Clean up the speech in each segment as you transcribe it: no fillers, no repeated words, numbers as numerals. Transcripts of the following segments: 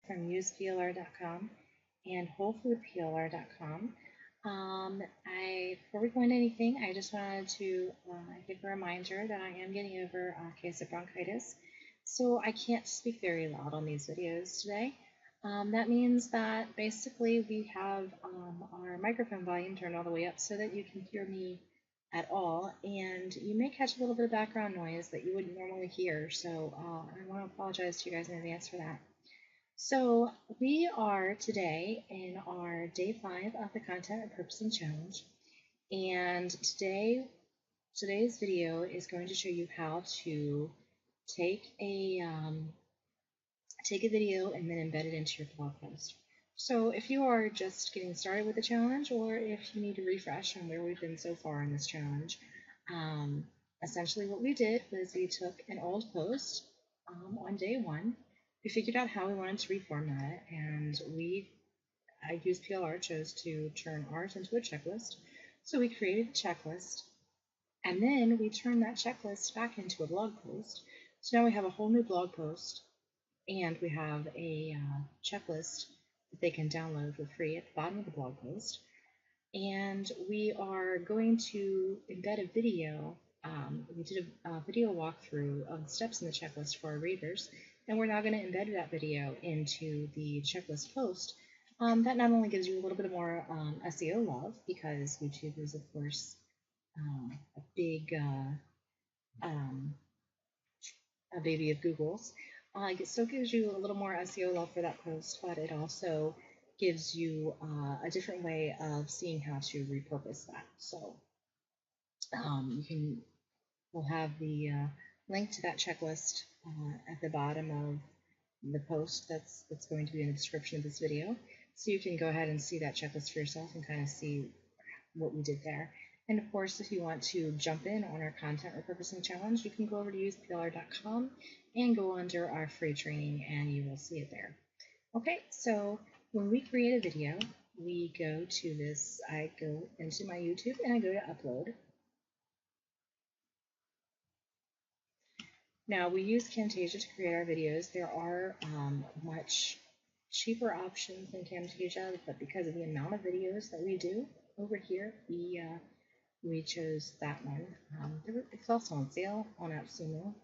from useplr.com and wholefoodplr.com. Before we go into anything, I just wanted to give a reminder that I am getting over a case of bronchitis, so I can't speak very loud on these videos today. That means that basically we have our microphone volume turned all the way up so that you can hear me at all, and you may catch a little bit of background noise that you wouldn't normally hear, so I want to apologize to you guys in advance for that. So we are today in our day 5 of the Content Repurposing Challenge, and today's video is going to show you how to take a video and then embed it into your blog post. So if you are just getting started with the challenge, or if you need to refresh on where we've been so far in this challenge, essentially what we did was we took an old post on day 1. We figured out how we wanted to reformat it, and I used PLR, chose to turn ours into a checklist. So we created a checklist, and then we turned that checklist back into a blog post. So now we have a whole new blog post, and we have a checklist that they can download for free at the bottom of the blog post. And we are going to embed a video. We did a video walkthrough of the steps in the checklist for our readers, and we're now going to embed that video into the checklist post. That not only gives you a little bit more SEO love, because YouTube is, of course, a big a baby of Google's. It still gives you a little more SEO love for that post, but it also gives you a different way of seeing how to repurpose that. So we'll have the link to that checklist at the bottom of the post that's going to be in the description of this video, so you can go ahead and see that checklist for yourself and kind of see what we did there. And of course, if you want to jump in on our content repurposing challenge, you can go over to useplr.com and go under our free training, and you will see it there. Okay, so when we create a video, we go to this, I go into my YouTube and I go to upload. Now, we use Camtasia to create our videos. There are much cheaper options than Camtasia, but because of the amount of videos that we do over here, we chose that one. It's also on sale on AppSumo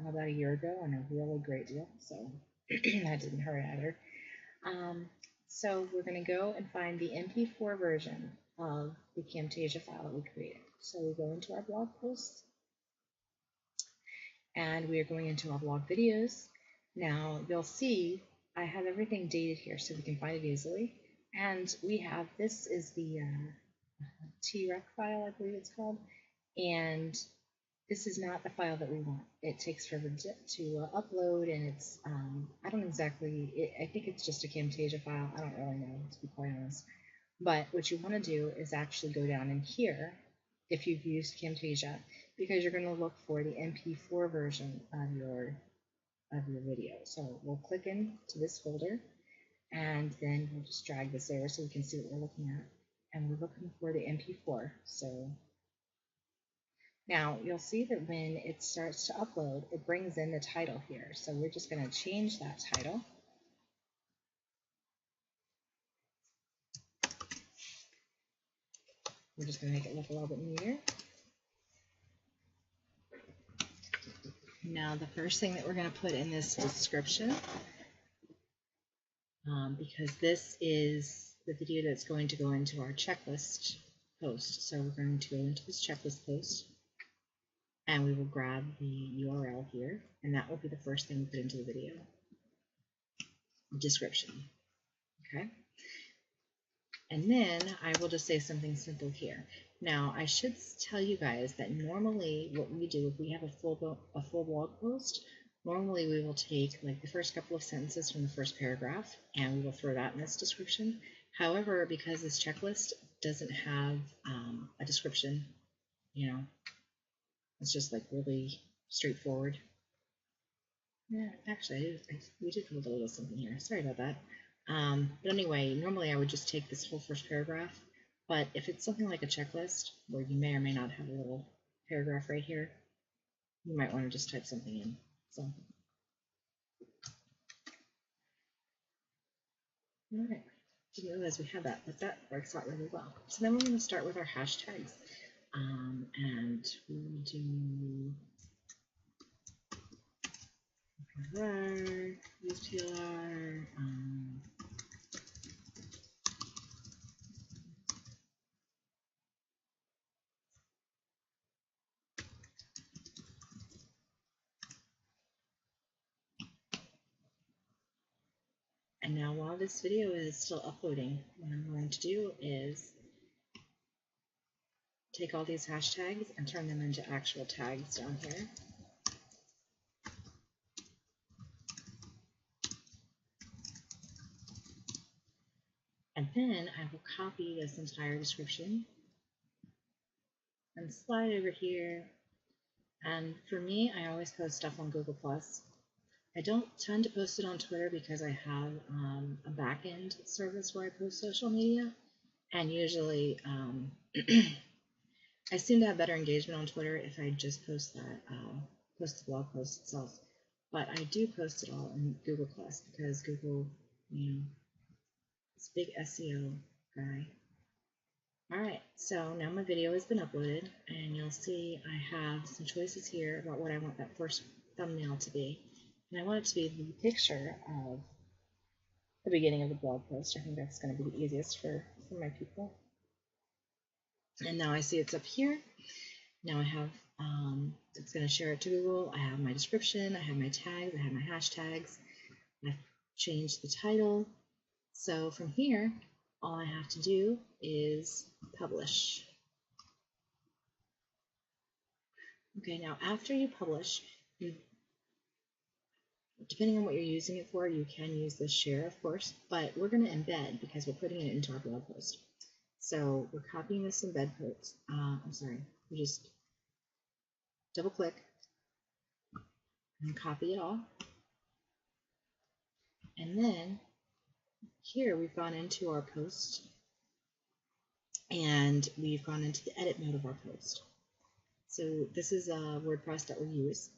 about a year ago, and a really great deal, so that didn't hurt either. So we're going to go and find the MP4 version of the Camtasia file that we created. So we go into our blog posts, and we are going into our blog videos. Now you'll see I have everything dated here so we can find it easily. And we have, this is the TREC file, I believe it's called, and this is not the file that we want. It takes forever to upload, and it's, I don't exactly, I think it's just a Camtasia file. I don't really know, to be quite honest. But what you want to do is actually go down in here, if you've used Camtasia, because you're going to look for the MP4 version of your video. So we'll click into this folder, and then we'll just drag this over so we can see what we're looking at. And we're looking for the MP4. So now you'll see that when it starts to upload, it brings in the title here. So we're just going to change that title. We're just going to make it look a little bit neater. Now the first thing that we're going to put in this description, because this is the video that's going to go into our checklist post. So we're going to go into this checklist post, and we will grab the URL here, and that will be the first thing we put into the video description. Okay, and then I will just say something simple here. Now I should tell you guys that normally what we do, if we have a full blog post, normally we will take like the first couple of sentences from the first paragraph and we will throw that in this description. However, because this checklist doesn't have a description, you know, it's just like really straightforward. Yeah, actually, we did put a little something here. Sorry about that. But anyway, normally I would just take this whole first paragraph. But if it's something like a checklist, where you may or may not have a little paragraph right here, you might want to just type something in. So, All right. Didn't realize we had that, but that works out really well. So then we're going to start with our hashtags. And we do PLR, use PLR, and now while this video is still uploading, what I'm going to do is take all these hashtags and turn them into actual tags down here. And then I will copy this entire description and slide over here. And for me, I always post stuff on Google+. I don't tend to post it on Twitter because I have a back-end service where I post social media. And usually I seem to have better engagement on Twitter if I just post that, post the blog post itself. But I do post it all in Google+, because Google, you know, it's a big SEO guy. Alright, so now my video has been uploaded, and you'll see I have some choices here about what I want that first thumbnail to be. And I want it to be the picture of the beginning of the blog post. I think that's going to be the easiest for my people. And now I see it's up here. Now I have, it's going to share it to Google. I have my description, I have my tags, I have my hashtags. I've changed the title. So from here, all I have to do is publish. Okay, now after you publish, depending on what you're using it for, you can use this share, of course, but we're going to embed because we're putting it into our blog post. So we're copying this embed post. We just double click and copy it all. And then here we've gone into our post and we've gone into the edit mode of our post. So this is WordPress that we use.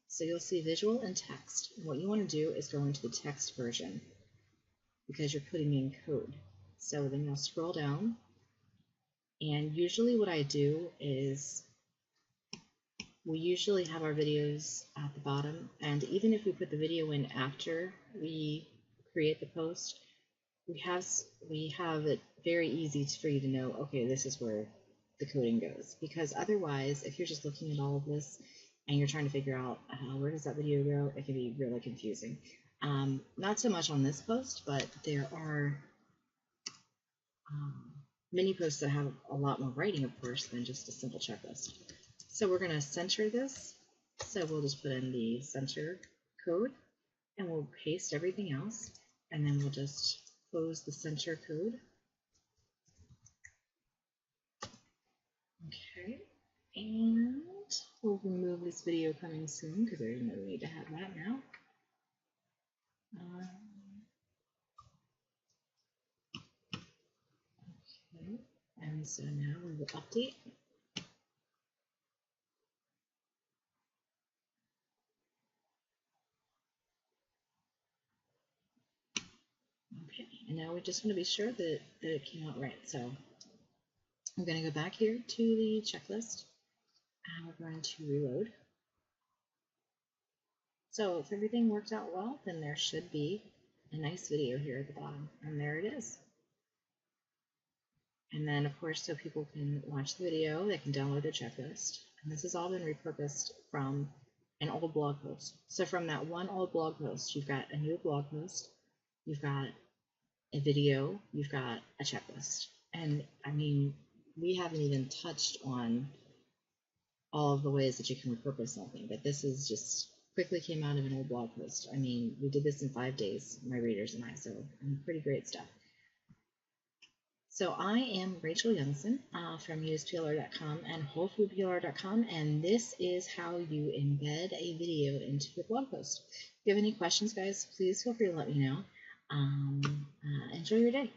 So you'll see visual and text. What you want to do is go into the text version because you're putting in code. So then you'll scroll down, and usually what I do is we usually have our videos at the bottom, and even if we put the video in after we create the post, we have it very easy for you to know, okay, this is where the coding goes. Because otherwise, if you're just looking at all of this and you're trying to figure out where does that video go, it can be really confusing. Not so much on this post, but there are many posts that have a lot more writing, of course, than just a simple checklist. So we're going to center this. So we'll just put in the center code, and we'll paste everything else, and then we'll just close the center code. Okay, and we'll remove this video coming soon because there's no need to have that now. Okay, and so now we will update. Okay, and now we just want to be sure that it came out right. So I'm going to go back here to the checklist, and we're going to reload. So if everything worked out well, then there should be a nice video here at the bottom, and there it is. And then, of course, so people can watch the video, they can download the checklist. And this has all been repurposed from an old blog post. So from that one old blog post, you've got a new blog post, you've got a video, you've got a checklist. And I mean, we haven't even touched on all of the ways that you can repurpose something, but this is just quickly came out of an old blog post. I mean, we did this in 5 days, my readers and I, so pretty great stuff. So I am Rachel Youngson from useplr.com and wholefoodplr.com, and this is how you embed a video into your blog post. If you have any questions, guys, please feel free to let me know. Enjoy your day.